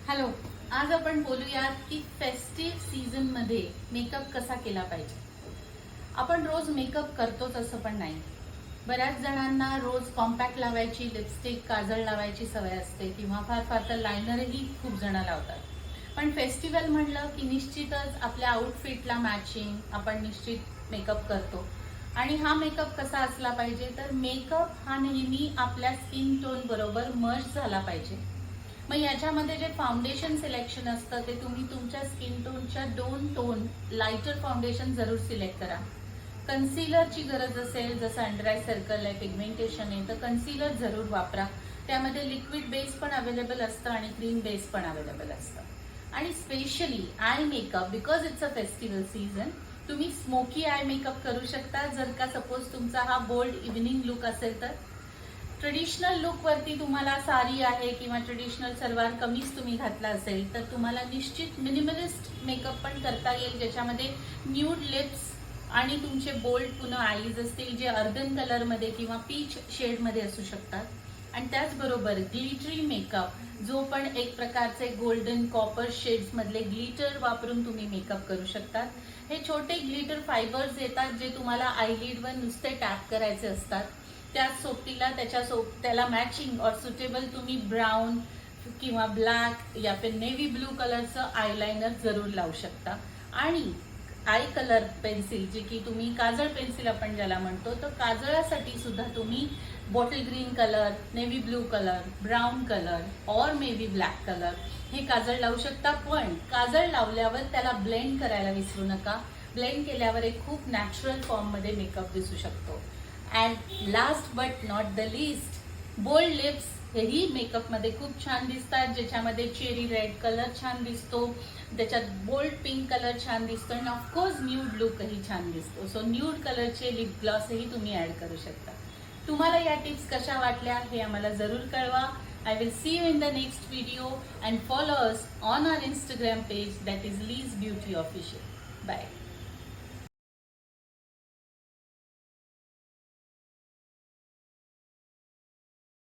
Hello, आज आपण बोलूयात की फेस्टिव्ह सीझन मध्ये मेकअप कसा केला पाहिजे. आपण रोज मेकअप करतोच असं पण नाही. बऱ्याच जणांना रोज कॉम्पॅक्ट लावायची, लिपस्टिक, काजळ लावायची सवय असते किंवा फार तर लायनरही खूप जण लावतात. पण फेस्टिवल म्हणलं की निश्चितच आपल्या आउटफिटला मॅचिंग आपण निश्चित मेकअप करतो. आणि हा मेकअप कसा असला पाहिजे, तर मेकअप हा नेहमी आपल्या स्किन टोन बरोबर मर्ज झाला पाहिजे. मग याच्यामध्ये जे फाउंडेशन सिलेक्शन असतं ते तुम्ही तुमच्या स्किन टोनच्या 2 टोन लाइटर फाउंडेशन जरूर सिलेक्ट करा. कन्सिलरची गरज असेल, जसं अंडर आय सर्कल आहे, पिगमेंटेशन आहे, तर कन्सिलर जरूर वापरा. त्यामध्ये लिक्विड बेस पण अवेलेबल असतं आणि क्रीम बेस पण अवेलेबल असतं. आणि specially eye makeup, because it's a festival season, तुम्ही स्मोकी आय मेकअप करू शकता. जर का सपोज तुमचा हा बोल्ड इव्हनिंग लुक असेल तर. ट्रेडिशनल लुक वरती तुम्हाला साडी आहे किंवा ट्रेडिशनल सलवार कमीज तुम्ही घातला असेल तर तुम्हाला निश्चित मिनिमलिस्ट मेकअप पण करता येईल, ज्याच्यामध्ये न्यूड लिप्स आणि तुमचे बोल्ड पुन्हा आईज असतील, जे अर्गन कलरमध्ये किंवा पीच शेडमध्ये असू शकतात. आणि त्याचबरोबर ग्लिटरी मेकअप, जो पण एक प्रकारचे गोल्डन कॉपर शेड्स मधले ग्लिटर वापरून तुम्ही मेकअप करू शकतात. हे छोटे ग्लिटर फायबर्स येतात जे तुम्हाला आयलिडवर नुसते टॅप करायचे असतात. त्याच सोबतीला त्याला मॅचिंग और सुटेबल तुम्ही ब्राऊन किंवा ब्लॅक या फिर नेव्ही ब्लू कलरचं आयलाइनर जरूर लावू शकता. आणि आय कलर पेन्सिल, जी की तुम्ही काजळ पेन्सिल आपण ज्याला म्हणतो, तर काजळासाठी सुद्धा तुम्ही bottle green colour, navy blue colour, brown colour और मेबी ब्लॅक कलर हे काजळ लावू शकता. पण काजळ लावल्यावर त्याला ब्लेंड करायला विसरू नका. ब्लेंड केल्यावर एक खूप नॅचरल फॉर्ममध्ये मेकअप दिसू शकतो. And last but not the least, bold lips हेही मेकअपमध्ये खूप छान दिसतात, ज्याच्यामध्ये चेरी रेड कलर छान दिसतो, त्याच्यात बोल्ड पिंक कलर छान दिसतो आणि ऑफकोर्स न्यूड लुकही छान दिसतो. सो न्यूड कलरचे लिप ग्लॉसही तुम्ही ऍड करू शकता. तुम्हाला या टिप्स कशा वाटल्या हे आम्हाला जरूर कळवा. I will see you in the next video and follow us on our Instagram page, that is Lee's Beauty Official. Bye.